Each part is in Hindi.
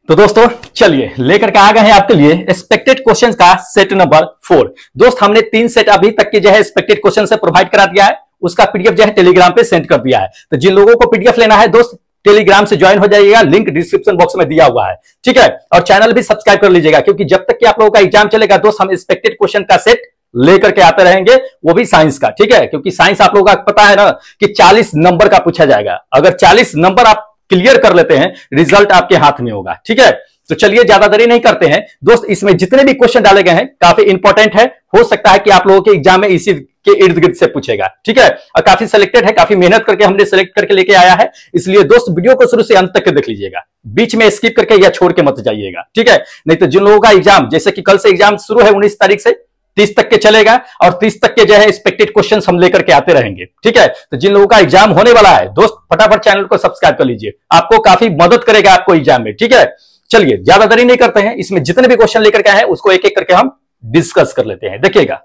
तो दोस्तों चलिए लेकर के आ गए हैं आपके लिए एक्सपेक्टेड क्वेश्चंस का सेट नंबर 4। दोस्त हमने 3 सेट अभी तक के जो है एक्सपेक्टेड क्वेश्चन से प्रोवाइड करा दिया है, उसका पीडीएफ जो है टेलीग्राम पे सेंड कर दिया है। तो जिन लोगों को पीडीएफ लेना है दोस्त टेलीग्राम से ज्वाइन हो जाइएगा, लिंक डिस्क्रिप्शन बॉक्स में दिया हुआ है, ठीक है। और चैनल भी सब्सक्राइब कर लीजिएगा, क्योंकि जब तक कि आप लोगों का एग्जाम चलेगा दोस्त हम एक्सपेक्टेड क्वेश्चन का सेट लेकर के आते रहेंगे, वो भी साइंस का, ठीक है। क्योंकि साइंस आप लोगों का पता है ना कि 40 नंबर का पूछा जाएगा। अगर 40 नंबर आप क्लियर कर लेते हैं रिजल्ट आपके हाथ में होगा, ठीक है। तो चलिए ज्यादा देरी नहीं करते हैं दोस्त, इसमें जितने भी क्वेश्चन डाले गए हैं काफी इंपॉर्टेंट है, हो सकता है कि आप लोगों के एग्जाम में इसी के इर्द गिर्द से पूछेगा, ठीक है। और काफी सिलेक्टेड है, काफी मेहनत करके हमने सिलेक्ट करके लेके आया है, इसलिए दोस्त वीडियो को शुरू से अंत तक देख लीजिएगा, बीच में स्किप करके या छोड़ के मत जाइएगा, ठीक है। नहीं तो जिन लोगों का एग्जाम, जैसे कि कल से एग्जाम शुरू है 19 तारीख से 30 तक के चलेगा, और 30 तक के जो है एक्सपेक्टेड क्वेश्चंस हम लेकर के आते रहेंगे, ठीक है। तो जिन लोगों का एग्जाम होने वाला है दोस्त फटाफट चैनल को सब्सक्राइब कर लीजिए, आपको काफी मदद करेगा आपको एग्जाम में, ठीक है। चलिए ज्यादा देरी नहीं करते हैं, इसमें जितने भी क्वेश्चन लेकर के आए हैं उसको एक एक करके हम डिस्कस कर लेते हैं। देखिएगा,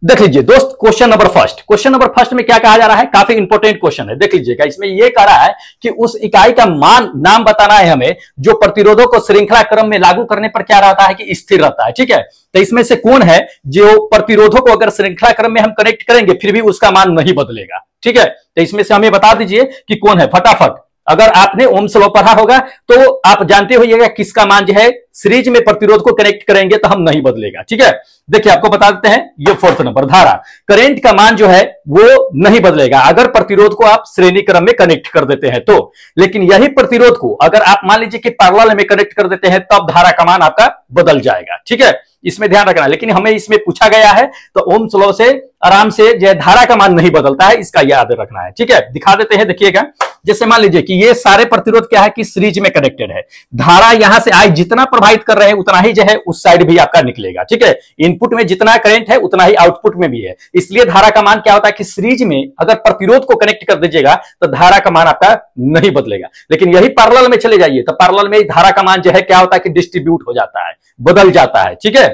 देख लीजिए दोस्त क्वेश्चन नंबर फर्स्ट में क्या कहा जा रहा है, काफी इंपॉर्टेंट क्वेश्चन है, देख लीजिएगा। इसमें यह कह रहा है कि उस इकाई का नाम बताना है हमें जो प्रतिरोधों को श्रृंखला क्रम में लागू करने पर क्या रहता है कि स्थिर रहता है, ठीक है। तो इसमें से कौन है जो प्रतिरोधों को अगर श्रृंखला क्रम में हम कनेक्ट करेंगे फिर भी उसका मान नहीं बदलेगा, ठीक है। तो इसमें से हमें बता दीजिए कि कौन है फटाफट। अगर आपने ओम्स लॉ पढ़ा होगा तो आप जानते होइएगा किसका मान जो है सीरीज में प्रतिरोध को कनेक्ट करेंगे तो हम नहीं बदलेगा, ठीक है। देखिए आपको बता देते हैं, ये 4th नंबर धारा करंट का मान जो है वो नहीं बदलेगा अगर प्रतिरोध को आप श्रेणी क्रम में कनेक्ट कर देते हैं तो। लेकिन यही प्रतिरोध को अगर आप मान लीजिए कि पैरेलल में कनेक्ट कर देते हैं तब धारा का मान आपका बदल जाएगा, ठीक है। इसमें ध्यान रखना। लेकिन हमें इसमें पूछा गया है तो ओम्स लॉ से आराम से जो धारा का मान नहीं बदलता है, इसका याद रखना है, ठीक है। दिखा देते हैं, देखिएगा। जैसे मान लीजिए कि ये सारे प्रतिरोध क्या है कि सीरीज में कनेक्टेड है, धारा यहां से आई जितना प्रवाहित कर रहे हैं उतना ही जो है उस साइड भी आपका निकलेगा, ठीक है। इनपुट में जितना करंट है उतना ही आउटपुट में भी है, इसलिए धारा का मान क्या होता है कि सीरीज में अगर प्रतिरोध को कनेक्ट कर दीजिएगा तो धारा का मान आपका नहीं बदलेगा। लेकिन यही पैरेलल में चले जाइए तो पैरेलल में धारा का मान जो है क्या होता है कि डिस्ट्रीब्यूट हो जाता है, बदल जाता है, ठीक है।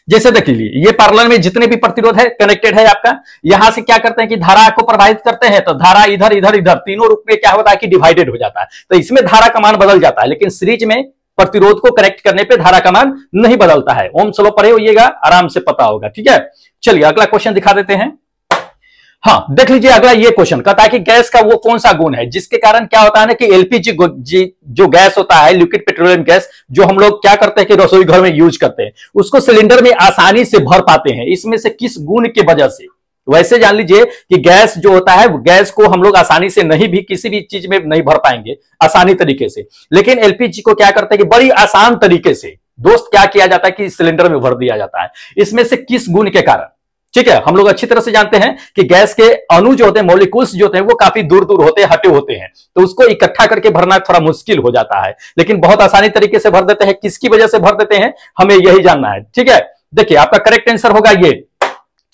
जैसे देख लीजिए ये पैरेलल में जितने भी प्रतिरोध है कनेक्टेड है आपका, यहां से क्या करते हैं कि धारा को प्रवाहित करते हैं तो धारा इधर इधर इधर तीनों रूप में क्या होता है कि डिवाइडेड हो जाता है, तो इसमें धारा का मान बदल जाता है। लेकिन सीरीज में प्रतिरोध को कनेक्ट करने पे धारा का मान नहीं बदलता है। ओम्स लॉ पढ़े होइएगा, आराम से पता होगा, ठीक है। चलिए अगला क्वेश्चन दिखा देते हैं। हाँ देख लीजिए अगला ये क्वेश्चन कहता है कि गैस का वो कौन सा गुण है जिसके कारण क्या होता है ना कि एलपीजी जो गैस होता है, लिक्विड पेट्रोलियम गैस, जो हम लोग क्या करते हैं कि रसोई घर में यूज करते हैं, उसको सिलेंडर में आसानी से भर पाते हैं, इसमें से किस गुण की वजह से। वैसे जान लीजिए कि गैस जो होता है गैस को हम लोग आसानी से नहीं भी किसी भी चीज में नहीं भर पाएंगे आसानी तरीके से, लेकिन एलपीजी को क्या करते हैं कि बड़ी आसान तरीके से दोस्त क्या किया जाता है कि सिलेंडर में भर दिया जाता है। इसमें से किस गुण के कारण, ठीक है। हम लोग अच्छी तरह से जानते हैं कि गैस के अणु जो होते हैं, मॉलिक्यूल्स जो होते हैं वो काफी दूर दूर होते हैं, हटे होते हैं, तो उसको इकट्ठा करके भरना थोड़ा मुश्किल हो जाता है, लेकिन बहुत आसानी तरीके से भर देते हैं। किसकी वजह से भर देते हैं हमें यही जानना है, ठीक है। देखिए आपका करेक्ट आंसर होगा ये,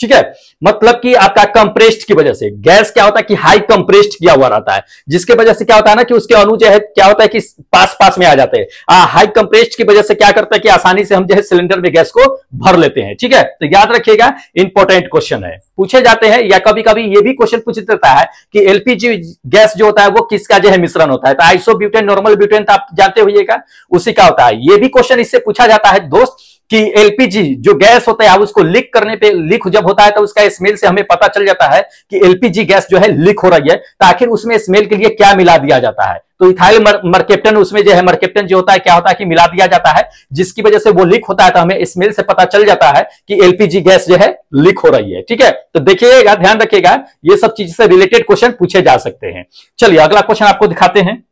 ठीक है। मतलब कि आपका कंप्रेस्ड की वजह से, गैस क्या होता है कि हाई कंप्रेस्ड किया हुआ रहता है, जिसके वजह से क्या होता है ना कि उसके अणु जो है क्या होता है कि पास पास में आ जाते हैं। हाई कंप्रेस्ड की वजह से क्या करता है कि आसानी से हम जो है सिलेंडर में गैस को भर लेते हैं, ठीक है। तो याद रखिएगा इंपॉर्टेंट क्वेश्चन है, पूछे जाते हैं, या कभी कभी ये भी क्वेश्चन पूछ देता है कि एलपीजी गैस जो होता है वो किसका जो है मिश्रण होता है, तो आइसोब्यूटेन, नॉर्मल ब्यूटेन तो आप जानते होइएगा उसी का होता है। ये भी क्वेश्चन इससे पूछा जाता है दोस्त कि एलपीजी जो गैस होता है आप उसको लीक करने पे, लीक जब होता है तो उसका स्मेल से हमें पता चल जाता है कि एलपीजी गैस जो है लीक हो रही है, तो आखिर उसमें स्मेल के लिए क्या मिला दिया जाता है, तो इथाइल मरकेप्टन, उसमें जो है मरकेप्टन जो होता है क्या होता है कि मिला दिया जाता है, जिसकी वजह से वो लीक होता है, तो हमें स्मेल से पता चल जाता है कि एलपीजी गैस जो है लीक हो रही है, ठीक है। तो देखिएगा, ध्यान रखिएगा, ये सब चीज से रिलेटेड क्वेश्चन पूछे जा सकते हैं। चलिए अगला क्वेश्चन आपको दिखाते हैं,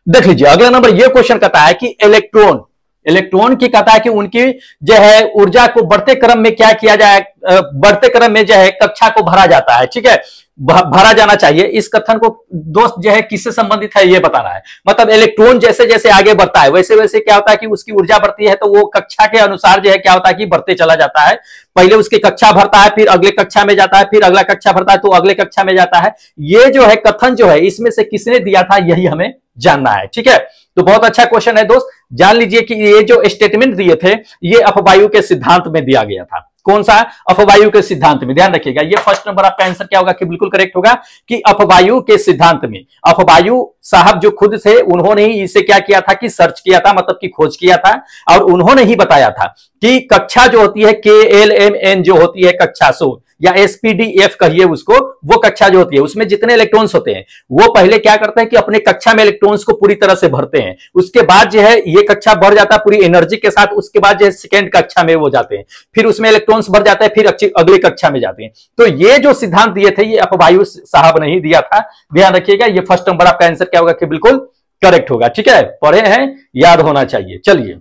देख लीजिए अगला नंबर ये क्वेश्चन कहता है कि इलेक्ट्रॉन की कहता है कि उनकी जो है ऊर्जा को बढ़ते क्रम में क्या किया जाए, बढ़ते क्रम में जो है कक्षा को भरा जाता है, ठीक है, भरा जाना चाहिए। इस कथन को दोस्त जो है किससे संबंधित है ये बताना है। मतलब इलेक्ट्रॉन जैसे जैसे आगे बढ़ता है वैसे वैसे क्या होता है कि उसकी ऊर्जा बढ़ती है, तो वो कक्षा के अनुसार जो है क्या होता है कि बढ़ते चला जाता है। पहले उसकी कक्षा भरता है, फिर अगले कक्षा में जाता है, फिर अगला कक्षा भरता है तो अगले कक्षा में जाता है। ये जो है कथन जो है इसमें से किसने दिया था यही हमें जानना है, ठीक है। तो बहुत अच्छा क्वेश्चन है दोस्त, जान लीजिए कि ये जो स्टेटमेंट दिए थे ये अपवायु के सिद्धांत में दिया गया था। कौन सा? अपवायु के सिद्धांत में। ध्यान रखिएगा, ये फर्स्ट नंबर आपका आंसर क्या होगा कि बिल्कुल करेक्ट होगा कि अपवायु के सिद्धांत में। अपवायु साहब जो खुद थे उन्होंने ही इसे क्या किया था कि सर्च किया था, मतलब कि खोज किया था, और उन्होंने ही बताया था कि कक्षा जो होती है KLMN जो होती है कक्षा 100 या SPDF कहिए उसको, वो कक्षा जो होती है उसमें जितने इलेक्ट्रॉन्स होते हैं वो पहले क्या करते हैं कि अपने कक्षा में इलेक्ट्रॉन्स को पूरी तरह से भरते हैं। उसके बाद जो है ये कक्षा भर जाता है पूरी एनर्जी के साथ, उसके बाद जो है सेकेंड कक्षा में वो जाते हैं, फिर उसमें इलेक्ट्रॉन्स भर जाते हैं, फिर अगली कक्षा में जाते हैं। तो ये जो सिद्धांत दिए थे ये अपवायु साहब ने ही दिया था। ध्यान रखिएगा, ये फर्स्ट नंबर आपका आंसर क्या होगा कि बिल्कुल करेक्ट होगा। ठीक है, पढ़े हैं, याद होना चाहिए। चलिए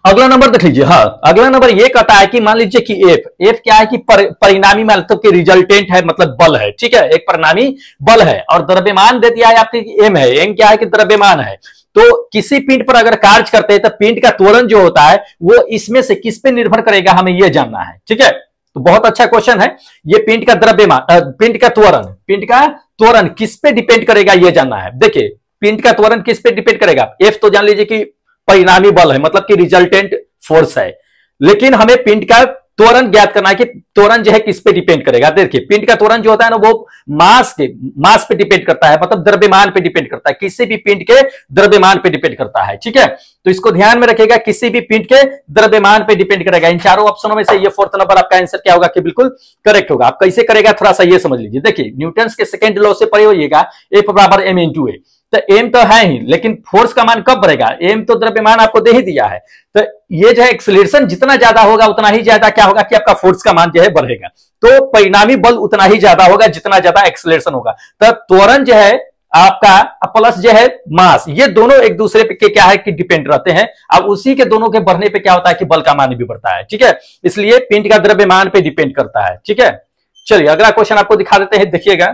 अगला नंबर देख लीजिए। हाँ, अगला नंबर ये कहता है कि मान लीजिए कि एफ क्या है कि परिणामी मतलब कि रिजल्टेंट है, मतलब बल है। ठीक है, एक परिणामी बल है और द्रव्यमान दे दिया है आपके एम है। एम क्या है कि द्रव्यमान है। तो किसी पिंड पर अगर कार्य करते हैं तो पिंड का त्वरण जो होता है वो इसमें से किस पे निर्भर करेगा, हमें यह जानना है। ठीक है, तो बहुत अच्छा क्वेश्चन है ये। पिंड का द्रव्यमान, पिंड का त्वरण किस पे डिपेंड करेगा ये जानना है। देखिए पिंड का त्वरण किस पे डिपेंड करेगा। एफ तो जान लीजिए कि परिणामी बल है, मतलब कि रिजल्टेंट फोर्स है, लेकिन हमें पिंड का त्वरण ज्ञात करना है कि त्वरण जो है किस पे डिपेंड करेगा। देखिए पिंड का त्वरण जो होता है ना वो मास पे डिपेंड करता है, मतलब द्रव्यमान पे डिपेंड करता है, किसी भी पिंड के द्रव्यमान पे डिपेंड करता है। ठीक है, तो इसको ध्यान में रखिएगा, किसी भी पिंड के द्रव्यमान पे डिपेंड करेगा। इन चारों ऑप्शनों में से ये फोर्थ नंबर आपका आंसर क्या होगा कि बिल्कुल करेक्ट होगा। आप कैसे करेगा थोड़ा सा ये समझ लीजिए। देखिए न्यूटन के सेकेंड लॉ से पढ़े होइएगा, F बराबर m इंटू ए। तो एम तो है ही, लेकिन फोर्स का मान कब बढ़ेगा? एम तो द्रव्यमान आपको दे ही दिया है, तो ये जो है एक्सेलरेशन जितना ज्यादा होगा उतना ही ज्यादा क्या होगा कि आपका फोर्स का मान जो है बढ़ेगा। तो परिणामी बल उतना ही ज्यादा होगा जितना ज्यादा एक्सेलरेशन होगा। तो त्वरण जो है आपका प्लस जो है मास, ये दोनों एक दूसरे पे क्या है कि डिपेंड रहते हैं। अब उसी के दोनों के बढ़ने पे क्या होता है कि बल का मान भी बढ़ता है। ठीक है, इसलिए पिंड का द्रव्यमान पे डिपेंड करता है। ठीक है, चलिए अगला क्वेश्चन आपको दिखा देते हैं, देखिएगा।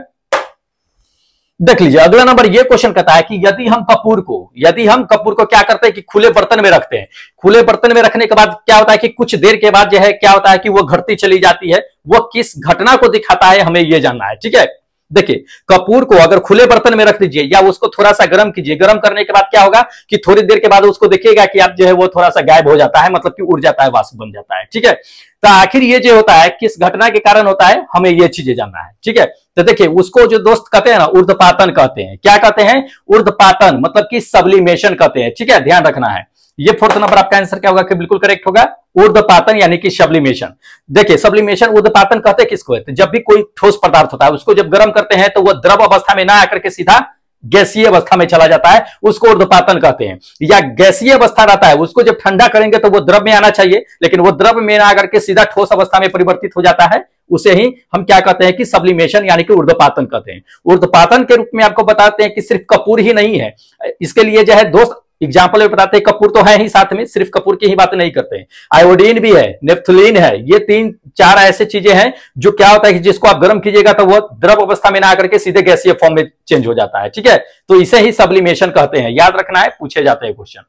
देख लीजिए अगला नंबर ये क्वेश्चन कहता है कि यदि हम कपूर को क्या करते हैं कि खुले बर्तन में रखते हैं। खुले बर्तन में रखने के बाद क्या होता है कि कुछ देर के बाद जो है क्या होता है कि वो घटती चली जाती है। वो किस घटना को दिखाता है, हमें ये जानना है। ठीक है, देखिए कपूर को अगर खुले बर्तन में रख दीजिए या उसको थोड़ा सा गर्म कीजिए, गर्म करने के बाद क्या होगा कि थोड़ी देर के बाद उसको देखिएगा कि आप जो है वो थोड़ा सा गायब हो जाता है, मतलब कि उड़ जाता है, वाष्प बन जाता है। ठीक है, तो आखिर ये जो होता है किस घटना के कारण होता है, हमें ये चीजें जानना है। ठीक है, तो देखिए उसको जो दोस्त कहते हैं ना ऊर्ध्वपातन कहते हैं। क्या कहते हैं? ऊर्ध्वपातन, मतलब कि सब्लिमेशन कहते हैं। ठीक है, ध्यान रखना है। ये फोर्थ नंबर आपका आंसर क्या होगा कि बिल्कुल करेक्ट होगा, ऊर्ध्वपातन यानी कि सब्लिमेशन। देखिए सब्लिमेशन ऊर्ध्वपातन कहते हैं किसको है? तो जब भी कोई ठोस पदार्थ होता है उसको जब गर्म करते हैं तो वह द्रव अवस्था में ना आकर के सीधा गैसीय अवस्था में चला जाता है, उसको ऊर्ध्वपातन कहते हैं। या गैसीय अवस्था रहता है उसको जब ठंडा करेंगे तो वो द्रव में आना चाहिए, लेकिन वो द्रव में ना आकर के सीधा ठोस अवस्था में परिवर्तित हो जाता है, उसे ही हम क्या कहते हैं कि सब्लिमेशन यानी कि ऊर्ध्वपातन कहते हैं। ऊर्ध्वपातन के रूप में आपको बताते हैं कि सिर्फ कपूर ही नहीं है, इसके लिए जो है दोस्त एग्जाम्पल में बताते हैं, कपूर तो है ही साथ में, सिर्फ कपूर की ही बात नहीं करते हैं, आयोडीन भी है, नेफ्थलीन है। ये 3-4 ऐसे चीजें हैं जो क्या होता है कि जिसको आप गर्म कीजिएगा तो वो द्रव अवस्था में ना आकर के सीधे गैसीय फॉर्म में चेंज हो जाता है। ठीक है, तो इसे ही सब्लिमेशन कहते हैं, याद रखना है, पूछे जाते हैं क्वेश्चन।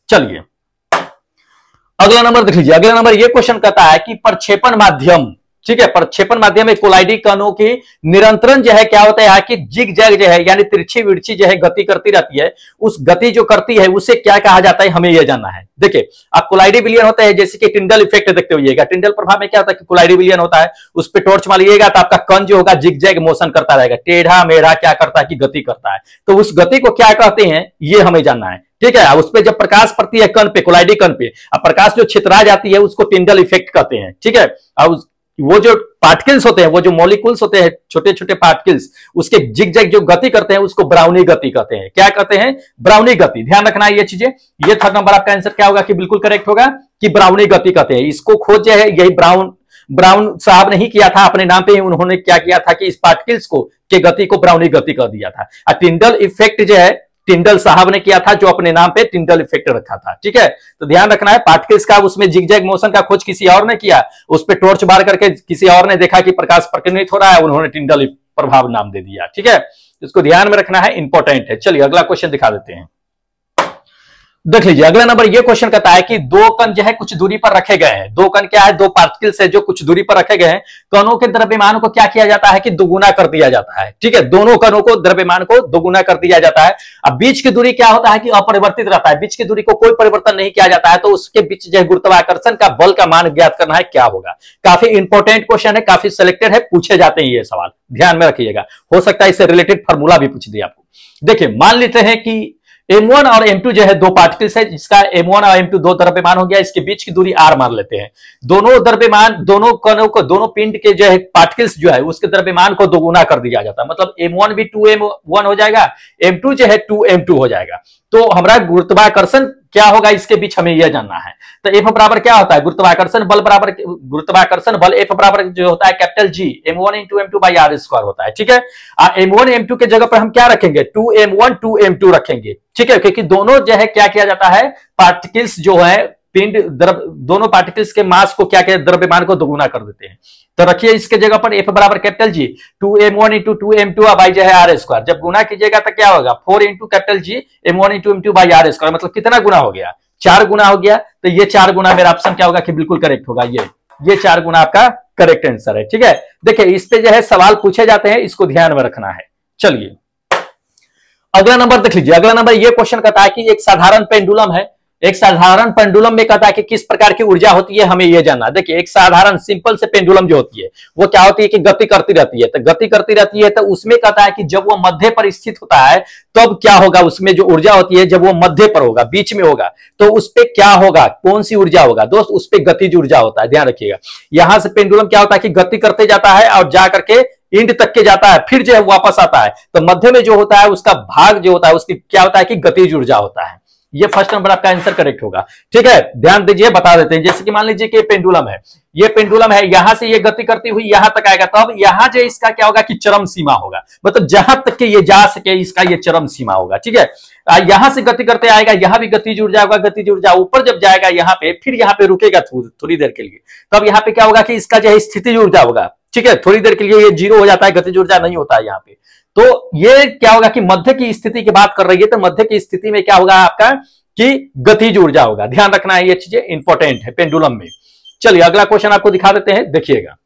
चलिए अगला नंबर देख लीजिए। अगला नंबर ये क्वेश्चन कहता है कि प्रक्षेपण माध्यम, ठीक है, प्रक्षेपण माध्यम में कोलाइडी कणों की निरंतरण जो है क्या होता है कि जिग जैग जो है यानी तिरछी विरछी जो है गति करती रहती है, उस गति जो करती है उसे क्या कहा जाता है, हमें यह जानना है। देखिए आप कोलाइडी विलयन होता है, जैसे कि टिंडल इफेक्ट देखते होइएगा। टिंडल प्रभाव में क्या होता है कि कोलाइडी विलयन होता है, उस पर टॉर्च मारिएगा तो आपका कण जो होगा जिग जैग मोशन करता रहेगा, टेढ़ा मेढ़ा क्या करता है कि गति करता है। तो उस गति को क्या कहते हैं ये हमें जानना है। ठीक है, उस पर जब प्रकाश पड़ती है कण पे, कोलाइडी कण पे, अब प्रकाश जो छितरा जाती है उसको टिंडल इफेक्ट कहते हैं। ठीक है, अब वो जो पार्टिकल्स होते हैं, वो जो मॉलिक्यूल्स होते हैं, छोटे छोटे पार्टिकल्स, उसके जिग जैग जो गति करते हैं उसको ब्राउनी गति कहते हैं। क्या कहते हैं? ब्राउनी गति। ध्यान रखना है ये चीजें। ये थर्ड नंबर आपका आंसर क्या होगा कि बिल्कुल करेक्ट होगा कि ब्राउनी गति कहते हैं। इसको खोज जो है यही ब्राउन साहब ने ही किया था, अपने नाम पे ही उन्होंने क्या किया था कि इस पार्टिकल्स को के गति को ब्राउनी गति कर दिया था। और टिंडल इफेक्ट जो है टिंडल साहब ने किया था, जो अपने नाम पे टिंडल इफेक्ट रखा था। ठीक है, तो ध्यान रखना है, पार्टिकल्स का उसमें जिगजैग मोशन का खोज किसी और ने किया, उस पे टॉर्च बार करके किसी और ने देखा कि प्रकाश प्रकीर्णित हो रहा है, उन्होंने टिंडल प्रभाव नाम दे दिया। ठीक है, इसको ध्यान में रखना है, इंपॉर्टेंट है। चलिए अगला क्वेश्चन दिखा देते हैं। देख लीजिए अगला नंबर ये क्वेश्चन कहता है कि दो कण जो है कुछ दूरी पर रखे गए हैं। दो कण क्या है, दो पार्टिकल्स है जो कुछ दूरी पर रखे गए हैं। कणों के द्रव्यमान को क्या किया जाता है कि दोगुना कर दिया जाता है। ठीक है, दोनों कणों को द्रव्यमान को दोगुना कर दिया जाता है। अब बीच की दूरी क्या होता है कि अपरिवर्तित रहता है, बीच की दूरी को कोई परिवर्तन नहीं किया जाता है, तो उसके बीच जो है गुरुत्वाकर्षण का बल का मान ज्ञात करना है, क्या होगा। काफी इंपॉर्टेंट क्वेश्चन है, काफी सिलेक्टेड है, पूछे जाते हैं ये सवाल, ध्यान में रखिएगा। हो सकता है इससे रिलेटेड फॉर्मूला भी पूछ दिया आपको। देखिए मान लेते हैं कि M1 और M2 जो है दो पार्टिकल्स है, जिसका M1 और M2 दो द्रव्यमान हो गया, इसके बीच की दूरी R मान लेते हैं। दोनों द्रव्यमान, दोनों कणों को, दोनों पिंड के जो है पार्टिकल्स जो है उसके द्रव्यमान को दोगुना कर दिया जाता है। मतलब M1 भी 2M1 हो जाएगा, M2 जो है 2M2 हो जाएगा। तो हमारा गुरुत्वाकर्षण क्या होगा इसके बीच हमें यह जानना है। तो F बराबर क्या होता है, गुरुत्वाकर्षण बल बराबर, गुरुत्वाकर्षण बल F बराबर जो होता है capital G M1 into M2 by R square होता है। ठीक है, M1 M2 के जगह पर हम क्या रखेंगे, 2M1 2M2 रखेंगे। ठीक है, क्योंकि दोनों जो है क्या किया जाता है, पार्टिकल्स जो है पिंड दोनों पार्टिकल्स के मास को क्या कहते, द्रव्यमान को दोगुना कर देते हैं। तो रखिए इसके जगह पर F बराबर capital G 2M1 into 2M2 by जो है R स्क्वायर। जब गुना कीजिएगा तो क्या होगा, 4 into capital G M1 into M2 by R square. मतलब कितना गुना हो गया, 4 गुना हो गया। तो ये 4 गुना मेरा ऑप्शन क्या होगा कि बिल्कुल करेक्ट होगा, ये 4 गुना आपका करेक्ट आंसर है। ठीक है, देखिए इस पे जो है सवाल पूछे जाते हैं, इसको ध्यान में रखना है। चलिए अगला नंबर देख लीजिए। अगला नंबर ये क्वेश्चन कहता है कि एक साधारण पेंडुलम है, एक साधारण पेंडुलम में कहता है कि किस प्रकार की ऊर्जा होती है, हमें यह जानना। देखिए एक साधारण सिंपल से पेंडुलम जो होती है वो क्या होती है कि गति करती रहती है। तो गति करती रहती है, तो उसमें कहता है कि जब वो मध्य पर स्थित होता है तब क्या होगा, उसमें जो ऊर्जा होती है जब वो मध्य पर होगा, बीच में होगा, तो उस पर क्या होगा, कौन सी ऊर्जा होगा दोस्त, उस पर गतिज ऊर्जा होता है। ध्यान रखिएगा, यहां से पेंडुलम क्या होता है कि गति करते जाता है और जाकर के इंड तक के जाता है, फिर जो है वापस आता है। तो मध्य में जो होता है उसका भाग जो होता है उसकी क्या होता है कि गतिज ऊर्जा होता है। ये फर्स्ट नंबर आपका आंसर करेक्ट होगा। ठीक है, ध्यान दीजिए, बता देते हैं। जैसे कि मान लीजिए कि पेंडुलम है, ये पेंडुलम है, यहां से ये गति करती हुई यहां तक आएगा, तब यहां जो इसका क्या होगा कि चरम सीमा होगा। मतलब जहां तक के ये जा सके इसका ये चरम सीमा होगा। ठीक है, यहां से गति करते आएगा, यहां भी गतिज ऊर्जा होगा, गतिज ऊर्जा ऊपर जब जाएगा यहाँ पे, फिर यहाँ पे रुकेगा थोड़ी देर के लिए, तब यहाँ पे क्या होगा कि इसका जो है स्थितिज ऊर्जा होगा। ठीक है, थोड़ी देर के लिए ये 0 हो जाता है, गतिज ऊर्जा नहीं होता है यहाँ पे। तो ये क्या होगा कि मध्य की स्थिति की बात कर रही है, तो मध्य की स्थिति में क्या होगा आपका कि गतिज ऊर्जा होगा। ध्यान रखना है, ये चीजें इंपॉर्टेंट है पेंडुलम में। चलिए अगला क्वेश्चन आपको दिखा देते हैं, देखिएगा,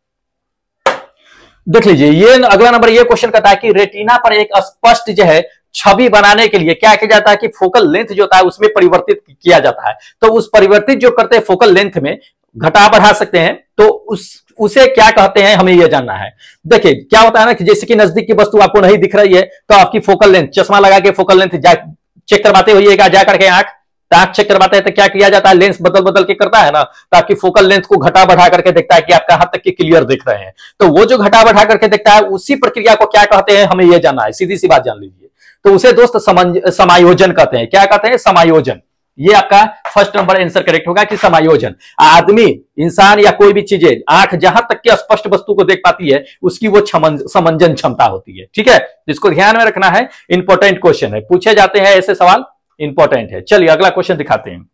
देख लीजिए। ये अगला नंबर ये क्वेश्चन कहता है कि रेटिना पर एक स्पष्ट जो है छवि बनाने के लिए क्या किया जाता है कि फोकल लेंथ जो होता है उसमें परिवर्तित किया जाता है। तो उस परिवर्तित जो करते हैं फोकल लेंथ में घटा बढ़ा सकते हैं, तो उसे क्या कहते हैं, हमें यह जानना है। देखिए क्या होता है ना कि जैसे कि नजदीक की वस्तु आपको नहीं दिख रही है, तो आपकी फोकल लेंथ, चश्मा लगा के फोकल लेंथ चेक करवाते होइएगा, जाकर के आंख चेक करवाते हैं, तो क्या किया जाता है, लेंस बदल बदल के करता है ना, तो आपकी फोकल लेंथ को घटा बढ़ा करके देखता है कि आप कहां तक के क्लियर दिख रहे हैं। तो वो जो घटा बढ़ा करके देखता है उसी प्रक्रिया को क्या कहते हैं, हमें यह जानना है। सीधी सी बात जान लीजिए, तो उसे दोस्त समायोजन कहते हैं। क्या कहते हैं, समायोजन। ये आपका फर्स्ट नंबर आंसर करेक्ट होगा कि समायोजन। आदमी, इंसान या कोई भी चीजें, आंख जहां तक की स्पष्ट वस्तु को देख पाती है उसकी वो समंजन क्षमता होती है। ठीक है, जिसको ध्यान में रखना है, इंपॉर्टेंट क्वेश्चन है, पूछे जाते हैं ऐसे सवाल, इंपॉर्टेंट है। चलिए अगला क्वेश्चन दिखाते हैं।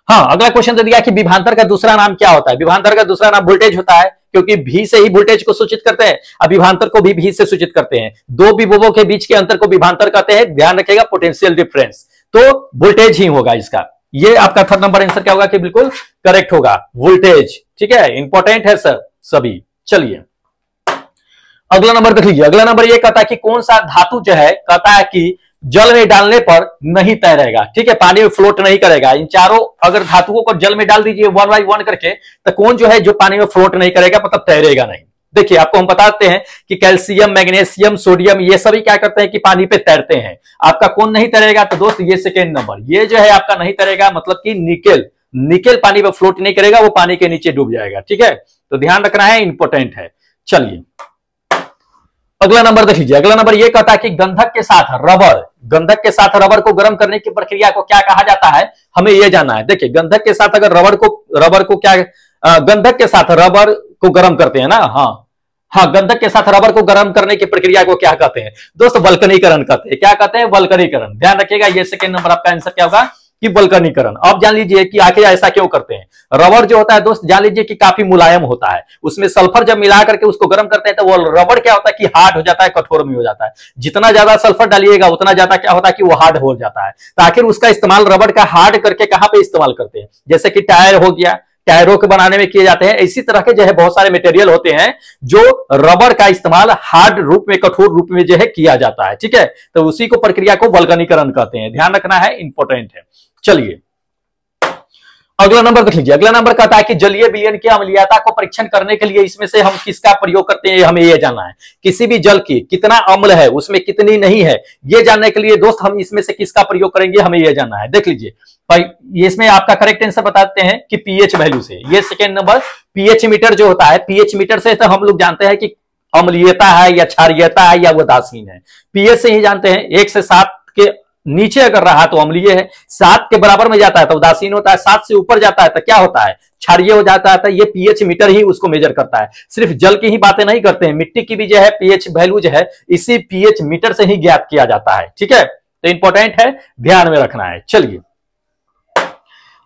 हाँ, अगला क्वेश्चन दे दिया कि विभवांतर का दूसरा नाम क्या होता है। विभवांतर का दूसरा नाम वोल्टेज होता है, क्योंकि भी से ही वोल्टेज को सूचित करते हैं, अब विभवांतर को भी से सूचित करते हैं। दो विभवों के बीच के अंतर को विभवांतर कहते हैं। ध्यान रखिएगा, पोटेंशियल डिफरेंस, तो वोल्टेज ही होगा इसका। ये आपका थर्ड नंबर आंसर क्या होगा कि बिल्कुल करेक्ट होगा, वोल्टेज। ठीक है, इंपॉर्टेंट है सर सभी। चलिए अगला नंबर देख लीजिए। अगला नंबर ये कहता है कि कौन सा धातु जो है, कहता है कि जल में डालने पर नहीं तैरेगा। ठीक है, पानी में फ्लोट नहीं करेगा। इन चारों अगर धातुओं को जल में डाल दीजिए 1 बाई 1 करके, तो कौन जो है जो पानी में फ्लोट नहीं करेगा, मतलब तैरेगा नहीं। देखिए आपको हम बताते हैं कि कैल्शियम, मैग्नीशियम, सोडियम, ये सभी क्या करते हैं कि पानी पे तैरते हैं। आपका कौन नहीं तैरेगा, तो दोस्त ये सेकेंड नंबर, ये जो है आपका नहीं तैरेगा, मतलब कि निकेल। निकेल पानी पे फ्लोट नहीं करेगा, वो पानी के नीचे डूब जाएगा। ठीक है, तो ध्यान रखना है, इंपॉर्टेंट है। चलिए अगला नंबर देख लीजिए। अगला नंबर ये कहता है कि गंधक के साथ रबर को गर्म करने की प्रक्रिया को क्या कहा जाता है, हमें यह जानना है। देखिए गंधक के साथ अगर गंधक के साथ रबर को गर्म करते हैं ना, हाँ, गंधक के साथ रबर को गर्म करने की प्रक्रिया को क्या कहते हैं दोस्त, वल्कनीकरण कहते हैं। क्या कहते हैं, वल्कनीकरण। ध्यान रखिएगा, ये सेकंड नंबर आपका आंसर क्या होगा कि वल्कनीकरण। अब जान लीजिए कि आखिर ऐसा क्यों करते हैं। रबर जो होता है दोस्त जान लीजिए कि काफी मुलायम होता है, उसमें सल्फर जब मिला करके उसको गर्म करते हैं तो वो रबर क्या होता है कि हार्ड हो जाता है, कठोर में हो जाता है। जितना ज्यादा सल्फर डालिएगा उतना ज्यादा क्या होता है कि वो हार्ड हो जाता है। तो आखिर उसका इस्तेमाल रबर का हार्ड करके कहां पे इस्तेमाल करते हैं, जैसे कि टायर हो गया, टायरों के बनाने में किए जाते हैं। इसी तरह के जो है बहुत सारे मटेरियल होते हैं जो रबर का इस्तेमाल हार्ड रूप में, कठोर रूप में जो है किया जाता है। ठीक है, तो उसी को प्रक्रिया को वल्कनीकरण कहते हैं, ध्यान रखना है, इंपॉर्टेंट है। चलिए अगला नंबर देख लीजिए। अगला नंबर कहता है कि जलीय विलयन की अम्लीयता को परीक्षण करने के लिए इसमें से हम किसका प्रयोग करते हैं, हमें यह जानना है। किसी भी जल की कितना अम्ल है, उसमें कितनी नहीं है, यह जानने के लिए दोस्त हम इसमें से किसका प्रयोग करेंगे, हमें यह जानना है। देख लीजिए इसमें आपका करेक्ट आंसर बताते हैं कि पीएच वैल्यू से। ये सेकेंड नंबर पीएच मीटर जो होता है, पीएच मीटर से तो हम लोग जानते हैं कि अम्लीयता है या क्षारीयता है या उदासीन है। पीएच से ही जानते हैं। 1 से 7 के नीचे अगर रहा तो अम्लीय है, 7 के बराबर में जाता है तो उदासीन होता है, 7 से ऊपर जाता है तो क्या होता है, क्षारीय हो जाता है। तो ये पीएच मीटर ही उसको मेजर करता है। सिर्फ जल की ही बातें नहीं करते हैं, मिट्टी की भी जो है पीएच वैल्यू जो है इसी पीएच मीटर से ही ज्ञात किया जाता है। ठीक है, तो इंपॉर्टेंट है, ध्यान में रखना है। चलिए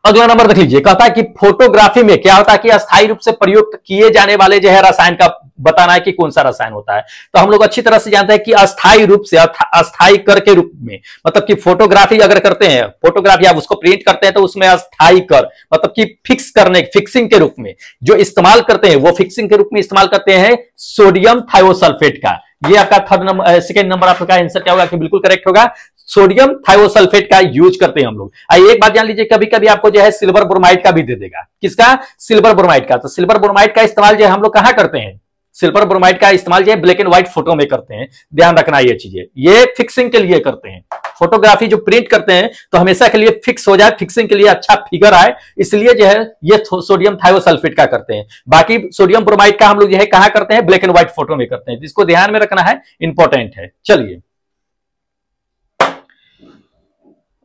अगला नंबर देख लीजिए। कहता है कि फोटोग्राफी में क्या होता है कि अस्थायी रूप से प्रयुक्त किए जाने वाले जो है रसायन का बताना है कि कौन सा रसायन होता है। तो हम लोग अच्छी तरह से जानते हैं कि अस्थायी रूप से, अस्थायी कर के रूप में, मतलब कि फोटोग्राफी अगर करते हैं, फोटोग्राफी आप उसको प्रिंट करते हैं तो उसमें अस्थायी कर मतलब कि फिक्स करने, फिक्सिंग के रूप में जो इस्तेमाल करते हैं वो फिक्सिंग के रूप में इस्तेमाल करते हैं सोडियम थायोसल्फेट का। ये आपका थर्ड नंबर, सेकेंड नंबर आपका आंसर क्या होगा कि बिल्कुल करेक्ट होगा, सोडियम थायोसल्फेट का यूज करते हैं हम लोग। आइए एक बात जान लीजिए, कभी कभी आपको जो है सिल्वर ब्रोमाइड का भी दे देगा। किसका, सिल्वर ब्रोमाइड का। तो सिल्वर ब्रोमाइड का इस्तेमाल जो है हम लोग कहां करते हैं, सिल्वर ब्रोमाइड का इस्तेमाल जो है ब्लैक एंड व्हाइट फोटो में करते हैं। ध्यान रखना ये चीजें, ये फिक्सिंग के लिए करते हैं। फोटोग्राफी जो प्रिंट करते हैं तो हमेशा के लिए फिक्स हो जाए, फिक्सिंग के लिए अच्छा फिगर आए, इसलिए जो है ये सोडियम थायोसल्फेट का करते हैं। बाकी सोडियम ब्रोमाइड का हम लोग जो है कहां करते हैं, ब्लैक एंड व्हाइट फोटो में करते हैं। जिसको ध्यान में रखना है, इंपॉर्टेंट है। चलिए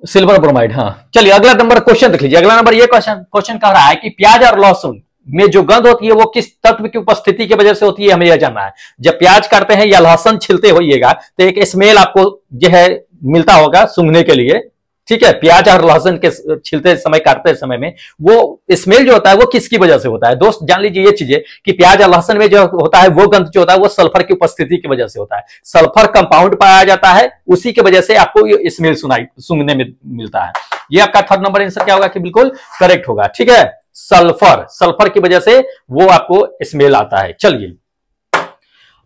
सिल्वर ब्रोमाइड, हाँ। चलिए अगला नंबर क्वेश्चन देख लीजिए। अगला नंबर ये क्वेश्चन कह रहा है कि प्याज और लहसुन में जो गंध होती है वो किस तत्व की उपस्थिति की वजह से होती है, हमें यह जानना है। जब प्याज काटते हैं या लहसुन छिलते होइएगा तो एक स्मेल आपको जो है मिलता होगा सूंघने के लिए। ठीक है, प्याज और लहसुन के छिलते समय, काटते समय में वो स्मेल जो होता है वो किसकी वजह से होता है। दोस्त जान लीजिए ये चीजें कि प्याज और लहसुन में जो होता है वो गंध जो होता है वो सल्फर की उपस्थिति की वजह से होता है। सल्फर कंपाउंड पाया जाता है, उसी की वजह से आपको ये स्मेल सूंघने में मिलता है। ये आपका थर्ड नंबर आंसर क्या होगा कि बिल्कुल करेक्ट होगा। ठीक है, सल्फर की वजह से वो आपको स्मेल आता है। चलिए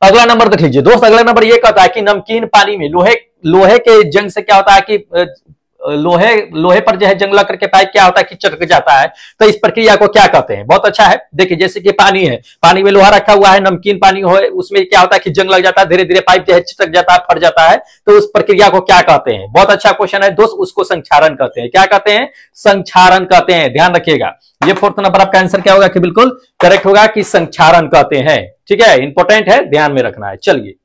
अगला नंबर देख लीजिए दोस्त। अगला नंबर ये कहता है कि नमकीन पानी में लोहे के जंग से क्या होता है कि लोहे पर जो है जंग लग करके पाइप क्या होता है कि चटक जाता है। तो इस प्रक्रिया को क्या कहते हैं, बहुत अच्छा है। देखिए जैसे कि पानी है, पानी में लोहा रखा हुआ है, नमकीन पानी हो, उसमें क्या होता है कि जंग लग जाता है, धीरे धीरे पाइप जो है चटक जाता है, फट जाता है। तो उस प्रक्रिया को क्या कहते हैं, बहुत अच्छा क्वेश्चन है दोस्त। उसको संक्षारण कहते हैं। क्या कहते हैं, संक्षारण कहते हैं। ध्यान रखिएगा, ये फोर्थ नंबर आपका आंसर क्या होगा कि बिल्कुल करेक्ट होगा कि संक्षारण कहते हैं। ठीक है, इंपॉर्टेंट है, ध्यान में रखना है। चलिए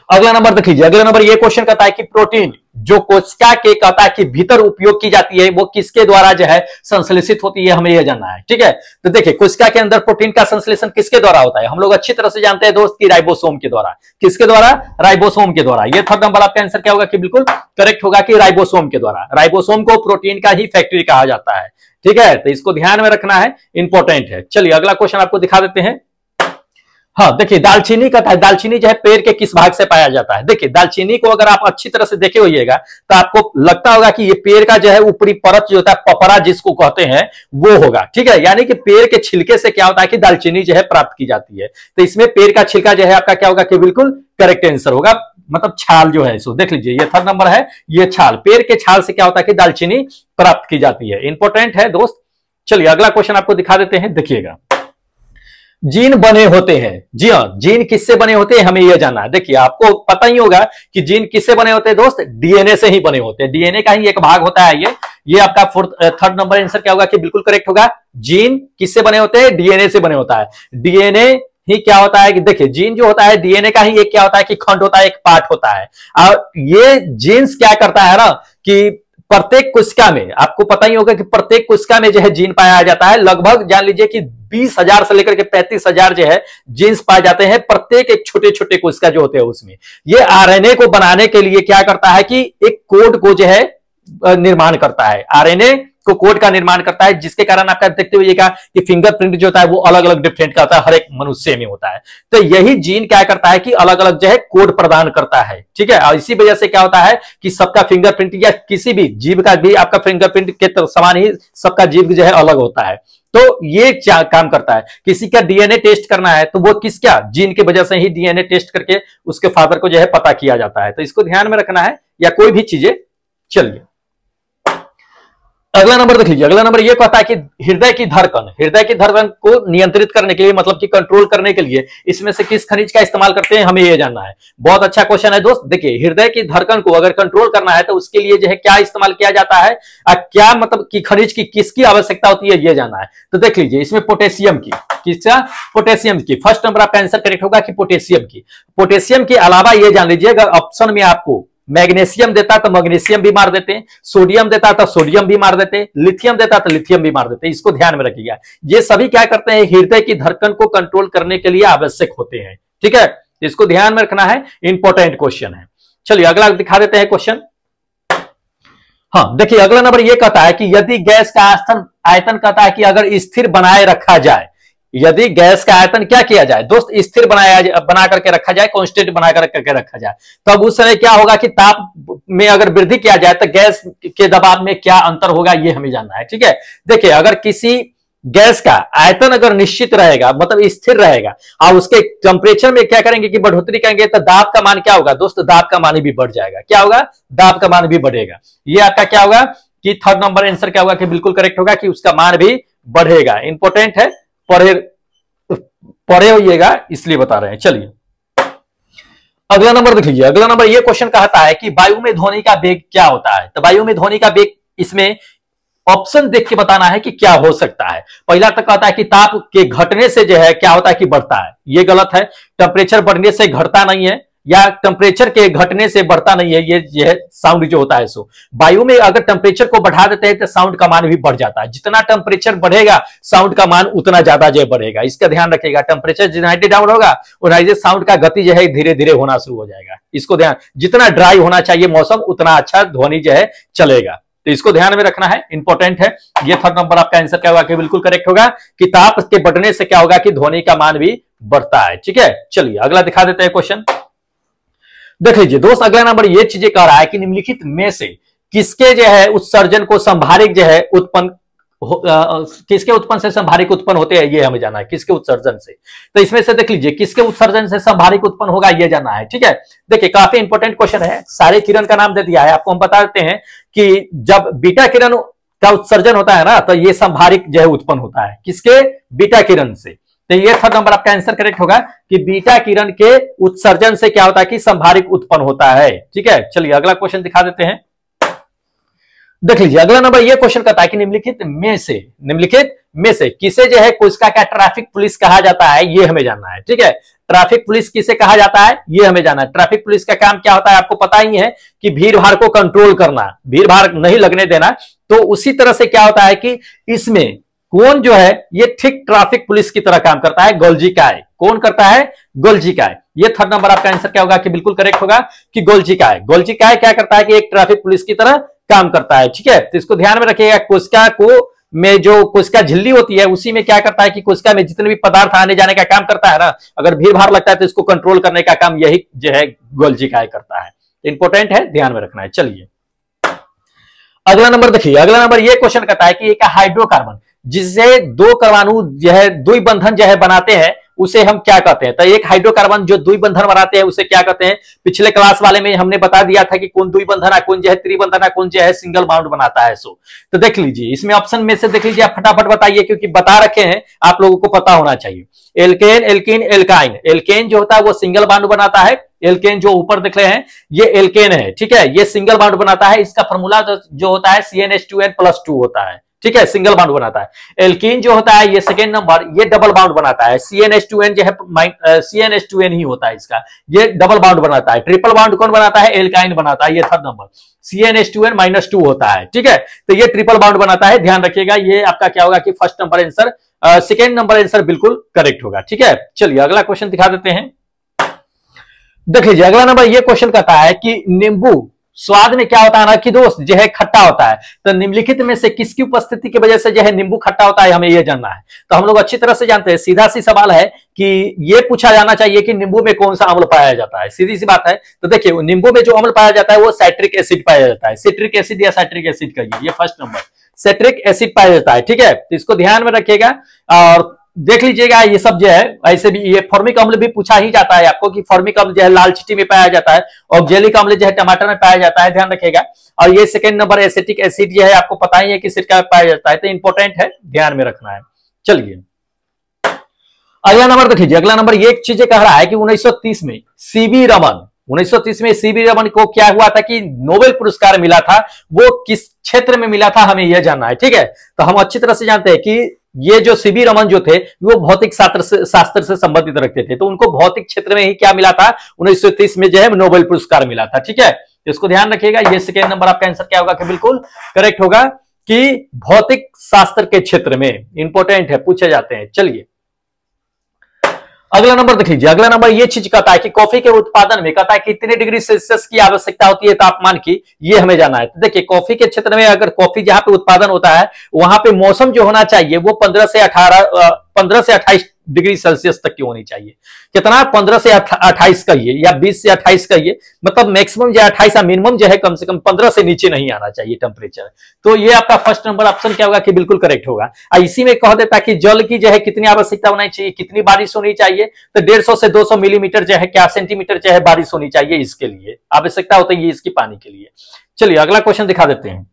अगला नंबर देख लीजिए। अगला नंबर ये क्वेश्चन कहता है कि प्रोटीन जो कोशिका के कहता है कि भीतर उपयोग की जाती है वो किसके द्वारा जो है संश्लेषित होती है, हमें यह जानना है। ठीक है, तो देखिए कोशिका के अंदर प्रोटीन का संश्लेषण किसके द्वारा होता है, हम लोग अच्छी तरह से जानते हैं दोस्त की राइबोसोम के द्वारा। किसके द्वारा, राइबोसोम के द्वारा। ये थर्ड नंबर आपका आंसर क्या होगा कि बिल्कुल करेक्ट होगा कि राइबोसोम के द्वारा। राइबोसोम को प्रोटीन का ही फैक्ट्री कहा जाता है। ठीक है, तो इसको ध्यान में रखना है, इंपॉर्टेंट है। चलिए अगला क्वेश्चन आपको दिखा देते हैं। हाँ देखिए, दालचीनी का था, दालचीनी जो है पेड़ के किस भाग से पाया जाता है। देखिए दालचीनी को अगर आप अच्छी तरह से देखे होइएगा तो आपको लगता होगा कि ये पेड़ का जो है ऊपरी परत जो होता है, पपरा जिसको कहते हैं, वो होगा। ठीक है, यानी कि पेड़ के छिलके से क्या होता है कि दालचीनी जो है प्राप्त की जाती है। तो इसमें पेड़ का छिलका जो है आपका क्या होगा कि बिल्कुल करेक्ट आंसर होगा, मतलब छाल जो है। इसको देख लीजिए, ये थर्ड नंबर है, ये छाल, पेड़ के छाल से क्या होता है कि दालचीनी प्राप्त की जाती है। इंपॉर्टेंट है दोस्त। चलिए अगला क्वेश्चन आपको दिखा देते हैं, देखिएगा। जीन बने होते हैं, जी हाँ, जीन किससे बने होते हैं, हमें यह जानना है। देखिए आपको पता ही होगा कि जीन किससे बने होते हैं दोस्त, डीएनए से ही बने होते हैं। डीएनए का ही एक भाग होता है ये आपका थर्ड नंबर आंसर क्या होगा कि बिल्कुल करेक्ट होगा। जीन किससे बने होते हैं, डीएनए से बने होता है। डीएनए ही क्या होता है कि देखिए जीन जो होता है डीएनए का ही एक क्या होता है कि खंड होता है, एक पार्ट होता है। और ये जीन्स क्या करता है ना कि प्रत्येक कोशिका में, आपको पता ही होगा कि प्रत्येक कोशिका में जो है जीन पाया जाता है। लगभग जान लीजिए कि 20,000 से लेकर के 35,000 जो है जीन्स पाए जाते हैं प्रत्येक एक छोटे छोटे कोशिका जो होते हैं उसमें। ये आरएनए को बनाने के लिए क्या करता है कि एक कोड को जो है निर्माण करता है, आरएनए को कोड का निर्माण करता है, जिसके कारण आपका देखते हुएगा कि फिंगरप्रिंट जो होता है वो अलग अलग डिफरेंट का होता है, हर एक मनुष्य में होता है। तो यही जीन क्या करता है कि अलग अलग जो है कोड प्रदान करता है, ठीक है। और इसी वजह से क्या होता है कि सबका फिंगरप्रिंट या किसी भी जीव का भी आपका फिंगरप्रिंट के समान ही सबका जीव जो है अलग होता है। तो ये क्या काम करता है, किसी का डीएनए टेस्ट करना है तो वो किसका जीन की वजह से ही डीएनए टेस्ट करके उसके फादर को जो है पता किया जाता है। तो इसको ध्यान में रखना है, या कोई भी चीजें। चलिए अगला नंबर देख लीजिए। अगला नंबर ये कहता है कि हृदय की धड़कन को नियंत्रित करने के लिए, मतलब कि कंट्रोल करने के लिए इसमें से किस खनिज का इस्तेमाल करते हैं, हमें ये जानना है। बहुत अच्छा क्वेश्चन है दोस्त। देखिए हृदय की धड़कन को अगर कंट्रोल करना है तो उसके लिए जो है क्या इस्तेमाल किया जाता है, क्या मतलब कि खनिज की किसकी आवश्यकता होती है, ये जानना है। तो देख लीजिए इसमें पोटेशियम की, किसका, पोटेशियम की। फर्स्ट नंबर आपका आंसर करेक्ट होगा कि पोटेशियम की। पोटेशियम के अलावा ये जान लीजिए, अगर ऑप्शन में आपको मैग्नीशियम देता तो मैग्नीशियम भी मार देते, सोडियम देता तो सोडियम भी मार देते, लिथियम देता तो लिथियम भी मार देते। इसको ध्यान में रखिएगा, ये सभी क्या करते हैं, हृदय की धड़कन को कंट्रोल करने के लिए आवश्यक होते हैं, ठीक है। इसको ध्यान में रखना है, इंपॉर्टेंट क्वेश्चन है। चलिए अगला दिखा देते हैं क्वेश्चन। हाँ देखिए अगला नंबर ये कहता है कि यदि गैस का आयतन कहता है कि अगर स्थिर बनाए रखा जाए, यदि गैस का आयतन क्या किया जाए दोस्त, स्थिर बना करके रखा जाए, कांस्टेंट बना करके रखा जाए, तो अब उस समय क्या होगा कि ताप में अगर वृद्धि किया जाए तो गैस के दबाव में क्या अंतर होगा, ये हमें जानना है, ठीक है। देखिए अगर किसी गैस का आयतन अगर निश्चित रहेगा, मतलब स्थिर रहेगा, और उसके टेम्परेचर में क्या करेंगे कि बढ़ोतरी करेंगे, तो दाब का मान क्या होगा दोस्त, दाब का मान भी बढ़ जाएगा। क्या होगा, दाब का मान भी बढ़ेगा। ये आपका क्या होगा कि थर्ड नंबर आंसर क्या होगा कि बिल्कुल करेक्ट होगा कि उसका मान भी बढ़ेगा। इंपॉर्टेंट है, पढ़े होइएगा इसलिए बता रहे हैं। चलिए अगला नंबर देख लीजिए। अगला नंबर ये क्वेश्चन कहता है कि वायु में ध्वनि का वेग क्या होता है। तो वायु में ध्वनि का वेग, इसमें ऑप्शन देख के बताना है कि क्या हो सकता है। पहला तक कहता है कि ताप के घटने से जो है क्या होता है कि बढ़ता है, ये गलत है। टेम्परेचर बढ़ने से घटता नहीं है, या टेम्परेचर के घटने से बढ़ता नहीं है, ये साउंड जो होता है। सो वायु में अगर टेम्परेचर को बढ़ा देते हैं तो साउंड का मान भी बढ़ जाता है। जितना टेम्परेचर बढ़ेगा साउंड का मान उतना ज्यादा जो बढ़ेगा। इसका ध्यान रखिएगा, टेम्परेचर जितना डाउन होगा उतना साउंड का गति जो है धीरे धीरे होना शुरू हो जाएगा। इसको ध्यान, जितना ड्राई होना चाहिए मौसम उतना अच्छा ध्वनि जो है चलेगा। तो इसको ध्यान में रखना है, इंपॉर्टेंट है। ये थर्ड नंबर आपका आंसर क्या होगा कि बिल्कुल करेक्ट होगा कि ताप के बढ़ने से क्या होगा कि ध्वनि का मान भी बढ़ता है, ठीक है। चलिए अगला दिखा देते हैं क्वेश्चन। देख लीजिए दोस्त, अगला नंबर ये चीजें कह रहा है कि निम्नलिखित में से किसके जो है उत्सर्जन को संभारिक जो है उत्पन्न किसके उत्पन्न से संभारिक उत्पन्न होते हैं, ये हमें जाना है, किसके उत्सर्जन से। तो इसमें से देख लीजिए किसके उत्सर्जन से संभारिक उत्पन्न होगा, ये जाना है, ठीक है। देखिए काफी इंपॉर्टेंट क्वेश्चन है। सारे किरण का नाम दे दिया है आपको। हम बता देते हैं कि जब बीटा किरण का उत्सर्जन होता है ना, तो ये संभारिक जो है उत्पन्न होता है, किसके, बीटा किरण से। तो ये थर्ड नंबर आपका आंसर करेक्ट होगा कि बीटा किरण के उत्सर्जन से क्या होता है कि संभारिक उत्पन्न होता है, ठीक है। चलिए अगला क्वेश्चन दिखा देते हैं। देख लीजिए अगला नंबर ये क्वेश्चन कहता है कि निम्नलिखित में से किसे जो है कोशिका का ट्रैफिक पुलिस कहा जाता है, ये हमें जानना है, ठीक है। ट्रैफिक पुलिस किसे कहा जाता है, ये हमें जानना है। ट्रैफिक पुलिस का काम क्या होता है आपको पता ही है कि भीड़ भाड़ को कंट्रोल करना, भीड़ भाड़ नहीं लगने देना। तो उसी तरह से क्या होता है कि इसमें कौन जो है ये ठीक ट्रैफिक पुलिस की तरह काम करता है, गोल्जी काय। कौन करता है, गोल्जी काय। ये थर्ड नंबर आपका आंसर क्या होगा कि बिल्कुल करेक्ट होगा कि गोल्जी काय। गोल्जी काय क्या करता है कि एक ट्रैफिक पुलिस की तरह काम करता है, ठीक है। तो इसको ध्यान में रखिएगा। कोशिका को में जो कोशिका झिल्ली होती है उसी में क्या करता है कि कोशिका में जितने भी पदार्थ आने जाने का काम करता है ना, अगर भीड़ भाड़ लगता है तो इसको कंट्रोल करने का काम यही जो है गोल्जी काय करता है। इंपॉर्टेंट है, ध्यान में रखना है। चलिए अगला नंबर देखिए। अगला नंबर ये क्वेश्चन कहता है कि एक हाइड्रोकार्बन जिससे दो परमाणु जो है द्विबंधन जो है बनाते हैं उसे हम क्या कहते हैं। तो एक हाइड्रोकार्बन जो द्विबंधन बनाते हैं उसे क्या कहते हैं। पिछले क्लास वाले में हमने बता दिया था कि कौन द्विबंधन है, कौन जो है त्रिबंधन है, कौन जो है सिंगल बाउंड बनाता है। सो तो देख लीजिए इसमें ऑप्शन में से देख लीजिए, आप फटाफट बताइए क्योंकि बता रखे हैं, आप लोगों को पता होना चाहिए। Alkene, alkene, alkyne. एल्केन जो होता है वो सिंगल बाउंड बनाता है। एल्केन जो ऊपर दिख रहे हैं ये एल्केन है, ठीक है, ये सिंगल बाउंड बनाता है। इसका फॉर्मूला जो होता है CnH2n+2 होता है, ठीक है, सिंगल बाउंड बनाता है। एल्कीन जो होता है ये सेकेंड नंबर, ये डबल बाउंड बनाता है। CnH2n जो है CnH2n ही होता है इसका, ये डबल बाउंड बनाता है। ट्रिपल बाउंड कौन बनाता है, एल्काइन बनाता है। ये थर्ड नंबर CnH2n-2 होता है, ठीक है। तो ये ट्रिपल बाउंड बनाता है, ध्यान रखिएगा। ये आपका क्या होगा कि first number answer, second number answer बिल्कुल करेक्ट होगा, ठीक है। चलिए अगला क्वेश्चन दिखा देते हैं। देख लीजिए अगला नंबर ये क्वेश्चन कहता है कि नींबू स्वाद में क्या होता है ना कि दोस्त जो है खट्टा होता है, तो निम्नलिखित में से किसकी उपस्थिति की वजह से जो है नींबू खट्टा होता है, हमें यह जानना है। तो हम लोग अच्छी तरह से जानते हैं, सीधा सी सवाल है कि ये पूछा जाना चाहिए कि नींबू में कौन सा अम्ल पाया जाता है, सीधी सी बात है। तो देखिए नींबू में जो अम्ल पाया जाता है वो साइट्रिक एसिड पाया जाता है, सिट्रिक एसिड या साइट्रिक एसिड कहिए, ये फर्स्ट नंबर सिट्रिक एसिड पाया जाता है, ठीक है। तो इसको ध्यान में रखिएगा और देख लीजिएगा। ये सब जो है ऐसे भी, ये फॉर्मिक अम्ल भी पूछा ही जाता है आपको कि फॉर्मिक अम्ल जो है लाल चिट्टी में पाया जाता है, ऑक्जेलिक अम्ल जो है टमाटर में पाया जाता है, ध्यान रखिएगा। और ये सेकंड नंबर एसिटिक एसिड जो है आपको पता ही है कि सिरका में पाया जाता है, तो इंपॉर्टेंट है, ध्यान में रखना है। चलिए अगला नंबर देख लीजिए। अगला नंबर ये चीजें कह रहा है कि 1930 में सीवी रमन, 1930 में सीवी रमन को क्या हुआ था कि नोबेल पुरस्कार मिला था, वो किस क्षेत्र में मिला था, हमें यह जानना है, ठीक है। तो हम अच्छी तरह से जानते हैं कि ये जो सीवी रमन जो थे वो भौतिक शास्त्र से संबंधित रखते थे, तो उनको भौतिक क्षेत्र में ही क्या मिला था, 1930 में जो है नोबेल पुरस्कार मिला था, ठीक है। तो इसको ध्यान रखिएगा। ये सेकेंड नंबर आपका आंसर क्या होगा कि बिल्कुल करेक्ट होगा कि भौतिक शास्त्र के क्षेत्र में, इंपॉर्टेंट है, पूछे जाते हैं। चलिए अगला नंबर देख लीजिए। अगला नंबर ये चीज कहता है कि कॉफी के उत्पादन में कहता है कितने डिग्री सेल्सियस की आवश्यकता होती है तापमान की, ये हमें जानना है। तो देखिए कॉफी के क्षेत्र में अगर कॉफी जहां पे उत्पादन होता है वहां पे मौसम जो होना चाहिए वो 15 से 28 डिग्री सेल्सियस तक की होनी चाहिए। कितना, 15 से 28 कहिए या 20 से 28 कहिए, मतलब मैक्सिमम जो है 28 या मिनिमम जो है कम से कम 15 से नीचे नहीं आना चाहिए टेम्परेचर। तो ये आपका फर्स्ट नंबर ऑप्शन क्या होगा कि बिल्कुल करेक्ट होगा। इसी में कह देता कि जल की जो है कितनी आवश्यकता होनी चाहिए, कितनी बारिश होनी चाहिए, तो 150 से 200 मिलीमीटर जो है क्या सेंटीमीटर जो है बारिश होनी चाहिए, इसके लिए आवश्यकता होती है इसकी पानी के लिए। चलिए अगला क्वेश्चन दिखा देते हैं,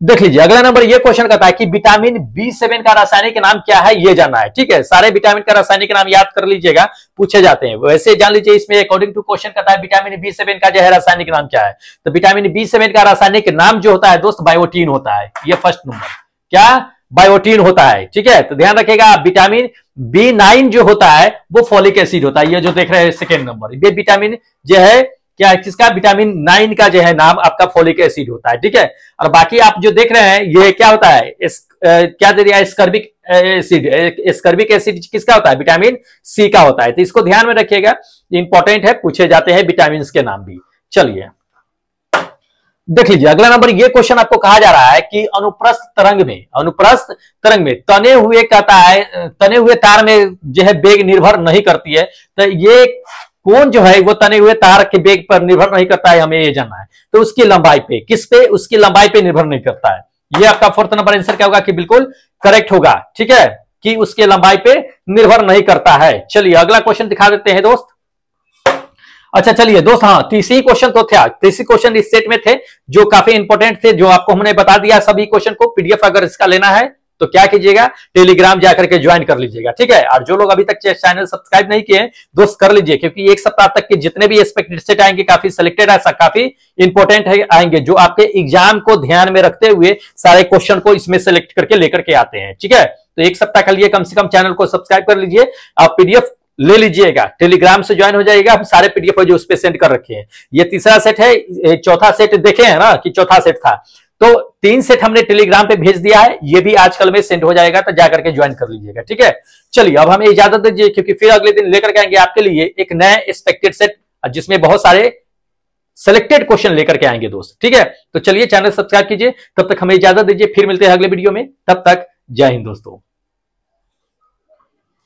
देख लीजिए। अगला नंबर ये क्वेश्चन कहता है कि विटामिन B7 का रासायनिक नाम क्या है, ये जानना है, ठीक है। सारे विटामिन का रासायनिक नाम याद कर लीजिएगा, पूछे जाते हैं, वैसे जान लीजिए। इसमें अकॉर्डिंग टू क्वेश्चन कहता है विटामिन B7 का जो है रासायनिक नाम क्या है, तो विटामिन B7 का रासायनिक नाम जो होता है दोस्त बायोटीन होता है, ये फर्स्ट नंबर, क्या, बायोटीन होता है, ठीक है। तो ध्यान रखिएगा। विटामिन B9 जो होता है वो फोलिक एसिड होता है, ये जो देख रहे हैं सेकेंड नंबर, ये विटामिन जो है क्या है, किसका, विटामिन 9 का जो है नाम आपका फोलिक एसिड होता है, ठीक है। और बाकी आप जो देख रहे हैं ये क्या होता है, क्या दे दिया, स्कर्बिक एसिड। स्कर्बिक एसिड किसका होता है, विटामिन C का होता है। तो इसको ध्यान में रखिएगा, इंपॉर्टेंट है, पूछे जाते हैं विटामिन के नाम भी। चलिए देख लीजिए। अगला नंबर ये क्वेश्चन आपको कहा जा रहा है कि अनुप्रस्थ तरंग में तने हुए कहता है, तने हुए तार में जो है वेग निर्भर नहीं करती है, तो ये कौन जो है वो तने हुए तार के वेग पर निर्भर नहीं करता है, हमें ये जानना है। तो उसकी लंबाई पे, किस पे, उसकी लंबाई पे निर्भर नहीं करता है। ये आपका फोर्थ नंबर आंसर क्या होगा कि बिल्कुल करेक्ट होगा, ठीक है, कि उसके लंबाई पे निर्भर नहीं करता है। चलिए अगला क्वेश्चन दिखा देते हैं दोस्त। अच्छा चलिए दोस्त, हाँ तीसरी क्वेश्चन तो था, तीसरी क्वेश्चन इस सेट में थे जो काफी इंपॉर्टेंट थे, जो आपको हमने बता दिया सभी क्वेश्चन को। पीडीएफ अगर इसका लेना है तो क्या कीजिएगा, टेलीग्राम जाकर के ज्वाइन कर लीजिएगा, ठीक है। और जो लोग अभी तक चैनल सब्सक्राइब नहीं किए दोस्त कर लीजिए, क्योंकि एक सप्ताह तक के जितने भी एक्सपेक्टेड सेट आएंगे काफी सिलेक्टेड ऐसा काफी इंपॉर्टेंट है आएंगे, जो आपके एग्जाम को ध्यान में रखते हुए सारे क्वेश्चन को इसमें सेलेक्ट करके लेकर के आते हैं, ठीक है। तो एक सप्ताह के लिए कम से कम चैनल को सब्सक्राइब कर लीजिए, आप पीडीएफ ले लीजिएगा, टेलीग्राम से ज्वाइन हो जाएगा, हम सारे पीडीएफ जो उस पर सेंड कर रखे हैं। ये तीसरा सेट है, चौथा सेट देखे हैं ना कि चौथा सेट था, तो 3 सेट हमने टेलीग्राम पे भेज दिया है, ये भी आजकल में सेंड हो जाएगा, तो जाकर के ज्वाइन कर लीजिएगा, ठीक है। चलिए अब हमें इजाजत दीजिए, क्योंकि फिर अगले दिन लेकर के आएंगे आपके लिए एक नया एक्सपेक्टेड सेट, जिसमें बहुत सारे सिलेक्टेड क्वेश्चन लेकर के आएंगे दोस्त, ठीक है। तो चलिए चैनल सब्सक्राइब कीजिए, तब तक हमें इजाजत दीजिए, फिर मिलते हैं अगले वीडियो में, तब तक जय हिंद दोस्तों।